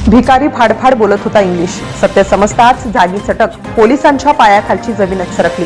भिकारी फाडफाड बोलत होता इंग्लिश. सत्य समजताच जागी चटक, पोलिसांच्या पायाखालची जमीनच सरकली.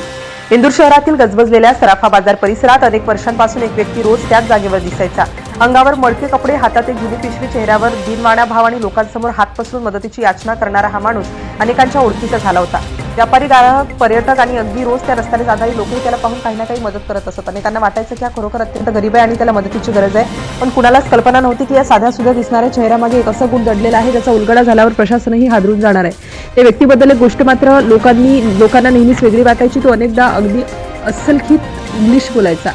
इंदूर शहरातील गजबजलेल्या सराफा बाजार परिसरात अनेक वर्षांपासून एक व्यक्ती रोज त्याच जागेवर दिसायचा. अंगावर मळके कपडे, हातात एक जुनी पिशवी, चेहऱ्यावर दीनवाणा भाव आणि लोकांसमोर हात पसरून मदतीची याचना करणारा हा माणूस अनेकांच्या ओळखीचा झाला होता. व्यापारी, ग्राहक, पर्यटक आणि अगदी रोज त्या रस्त्याने जाणारी लोकही त्याला पाहून काही ना काही मदत करत असत. अनेकांना वाटायचं की हा खरोखर अत्यंत गरीब आहे आणि त्याला मदतीची गरज आहे. पण कुणालाच कल्पना नव्हती की या साध्या सुध्या दिसणाऱ्या चेहऱ्यामागे एक असं गुण दडलेला आहे ज्याचा उलगडा झाल्यावर प्रशासनही हादरून जाणार आहे. त्या व्यक्तीबद्दल एक गोष्ट मात्र लोकांना नेहमीच वेगळी वाटायची. तो अनेकदा अगदी अस्सलखीत इंग्लिश बोलायचा.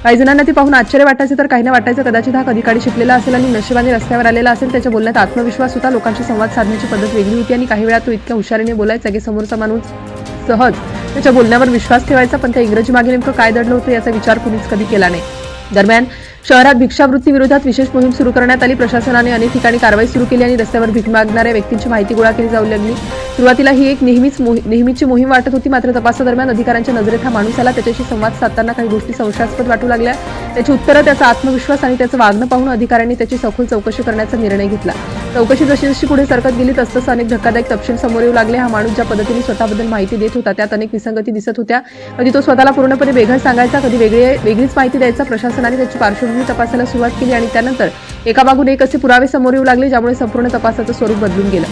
काही जणांना ते पाहून आश्चर्य वाटायचे तर काहींना वाटायचं कदाचित हा कधी काळी शिकलेला असेल आणि नशिबाने रस्त्यावर आलेला असेल. त्याच्या बोलण्यात आत्मविश्वास होता, लोकांशी संवाद साधण्याची पद्धत वेगळी होती आणि काही वेळा तो इतक्या हुशारीने बोलायचा की समोरचा माणूस सहज त्याच्या बोलण्यावर विश्वास ठेवायचा. पण त्या इंग्रजी मागे नेमकं काय दडलं होतं याचा विचार कुणीच कधी केला नाही. दरम्यान शहरात भिक्षावृत्ती विरोधात विशेष मोहीम सुरू करण्यात आली. प्रशासनाने अनेक ठिकाणी कारवाई सुरू केली आणि रस्त्यावर भीक मागणाऱ्या व्यक्तींची माहिती गोळा केली जाऊ लागली. सुरुवातीला ही एक नेहमीची मोहीम वाटत होती. मात्र तपासादरम्यान अधिकाऱ्यांच्या नजरेत हा माणूस आला. त्याच्याशी संवाद साधताना काही गोष्टी संशयास्पद वाटू लागल्या. त्याची उत्तरं, त्याचा आत्मविश्वास आणि त्याचं वागणं पाहून अधिकाऱ्यांनी त्याची सखोल चौकशी करण्याचा निर्णय घेतला. चौकशी जशी जशी पुढे सरकत गेली तसतसं अनेक धक्कादायक तपशील समोर येऊ लागले. हा माणूस ज्या पद्धतीने स्वतःबद्दल माहिती देत होता त्यात अनेक विसंगती दिसत होत्या. कधी तो स्वतःला पूर्णपणे वेगळं सांगायचा, कधी वेगळीच माहिती द्यायचा. प्रशासनाने त्याची पार्श्वभूमी तपासायला सुरुवात केली आणि त्यानंतर एकामागून एक असे पुरावे समोर येऊ लागले ज्यामुळे संपूर्ण तपासाचं स्वरूप बदलून गेलं.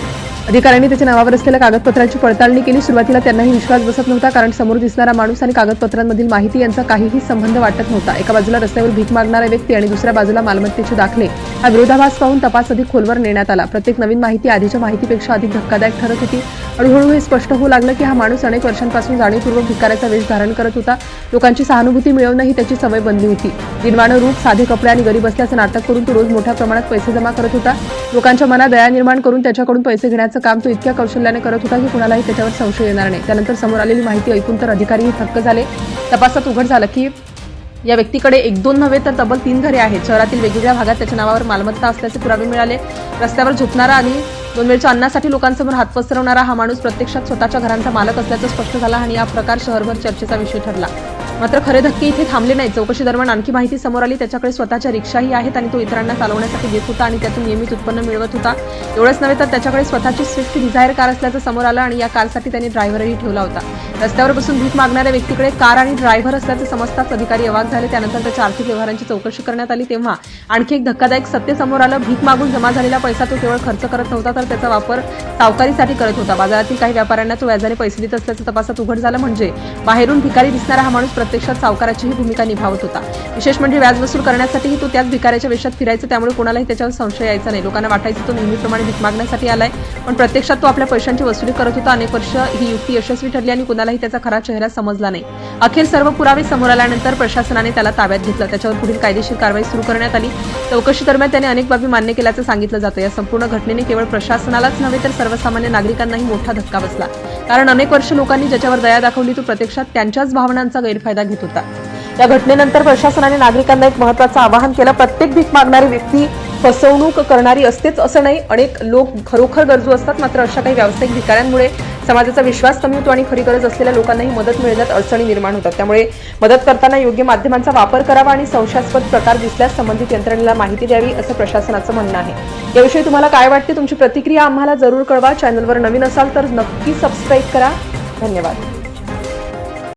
अधिकाऱ्यांनी त्याच्या नावावर असलेल्या कागदपत्रांची पडताळणी केली. सुरुवातीला त्यांनाही विश्वास बसत नव्हता, कारण समोर दिसणारा माणूस आणि कागदपत्रांमधील माहिती यांचा काहीही संबंध वाटत नव्हता. एका बाजूला रस्त्यावर भीक मागणारा व्यक्ती आणि दुसऱ्या बाजूला मालमत्तेचे दाखले. हा विरोधाभास पाहून तपास अधिक खोलवर नेण्यात आला. प्रत्येक नवीन माहिती आधीच्या माहितीपेक्षा अधिक धक्कादायक ठरत होती. हळूहळू हे स्पष्ट होऊ लागलं की हा माणूस अनेक वर्षांपासून जाणीवपूर्वक भिकाऱ्याचा वेश धारण करत होता. लोकांची सहानुभूती मिळवणं ही त्याची सवय बनली होती. दिनवाणं रूप, साधे कपडे आणि गरीब असल्याचं नाटक करून तो रोज मोठ्या प्रमाणात पैसे जमा करत होता. लोकांच्या मनात दया निर्माण करून त्याच्याकडून पैसे घेण्याचं काम तो इतक्या कौशल्याने करत होता की कुणालाही त्याच्यावर संशय येणार नाही. त्यानंतर समोर आलेली माहिती ऐकून तर अधिकारीही थक्क झाले. तपासात उघड झालं की या व्यक्तीकडे 1-2 नव्हे तर तब्बल 3 घरे आहेत. शहरातील वेगवेगळ्या भागात त्याच्या नावावर मालमत्ता असल्याचे पुरावे मिळाले. रस्त्यावर झोपणारा आणि 2 वेळच्या अन्नासाठी लोकांसमोर हात पसरवणारा हा माणूस प्रत्यक्षात स्वतःच्या घरांचा मालक असल्याचं स्पष्ट झालं आणि हा प्रकार शहरभर चर्चेचा विषय ठरला. मात्र खरे धक्के इथे थांबले नाही. चौकशी दरम्यान आणखी माहिती समोर आली. त्याच्याकडे स्वतःच्या रिक्षाही आहेत आणि तो इतरांना चालवण्यासाठी देत होता आणि त्यातून नियमित उत्पन्न मिळवत होता. एवढंच नव्हे तर त्याच्याकडे स्वतःची स्विफ्ट डिझायर कार असल्याचं समोर आलं आणि या कारसाठी त्याने ड्रायव्हरही ठेवला होता. रस्त्यावर बसून भीक मागणाऱ्या व्यक्तीकडे कार आणि ड्रायव्हर असल्याचं समजताच अधिकारी अवाक झाले. त्यानंतर त्याच्या आर्थिक व्यवहारांची चौकशी करण्यात आली. तेव्हा आणखी एक धक्कादायक सत्य समोर आलं. भीक मागून जमा झालेला पैसा तो केवळ खर्च करत नव्हता तर त्याचा वापर सावकारीसाठी करत होता. बाजारातील काही व्यापाऱ्यांना तो व्याजाने पैसे देत असल्याचं तपासात उघड झालं. म्हणजे बाहेरून भिकारी दिसणारा हा माणूस प्रत्यक्षात सावकाराची भूमिका निभावत होता. विशेष म्हणजे व्याज वसूल करण्यासाठीही तो त्याच भिकाऱ्याच्या वेशात फिरायचा. त्यामुळे कोणालाही त्याच्यावर संशय यायचा नाही. लोकांना वाटायचं तो नेहमीप्रमाणे भीक मागण्यासाठी आलाय, पण प्रत्यक्षात तो आपल्या पैशांची वसुली करत होता. अनेक वर्ष ही युक्ती यशस्वी ठरली आणि कुणालाही त्याचा खरा चेहरा समजला नाही. अखेर सर्व पुरावे समोर आल्यानंतर प्रशासनाने त्याला ताब्यात घेतलं. त्याच्यावर पुढील कायदेशीर कारवाई सुरू करण्यात आली. चौकशी दरम्यान त्याने अनेक बाबी मान्य केल्याचं सांगितलं जातं. या संपूर्ण घटनेने केवळ प्रशासनालाच नव्हे तर सर्वसामान्य नागरिकांनाही मोठा धक्का बसला, कारण अनेक वर्ष लोकांनी ज्याच्यावर दया दाखवली तो प्रत्यक्षात त्यांच्याच भावनांचा गैरफायदा घेत होता. या घटनेनंतर प्रशासनाने नागरिकांना एक महत्त्वाचं आवाहन केलं. प्रत्येक भीक मागणारी व्यक्ती फसवणूक करणारी असतेच असं नाही. अनेक लोक खरोखर गरजू असतात. मात्र अशा काही व्यावसायिक भिकाऱ्यांमुळे समाजाचा विश्वास कमी होतो आणि खरी गरज असलेल्या लोकांनाही मदत मिळण्यात अडचणी निर्माण होतात. त्यामुळे मदत करताना योग्य माध्यमांचा वापर करावा आणि संशयास्पद प्रकार दिसल्यास संबंधित यंत्रणेला माहिती द्यावी असं प्रशासनाचं म्हणणं आहे. याविषयी तुम्हाला काय वाटते? तुमची प्रतिक्रिया आम्हाला जरूर कळवा. चॅनलवर नवीन असाल तर नक्की सबस्क्राईब करा. धन्यवाद.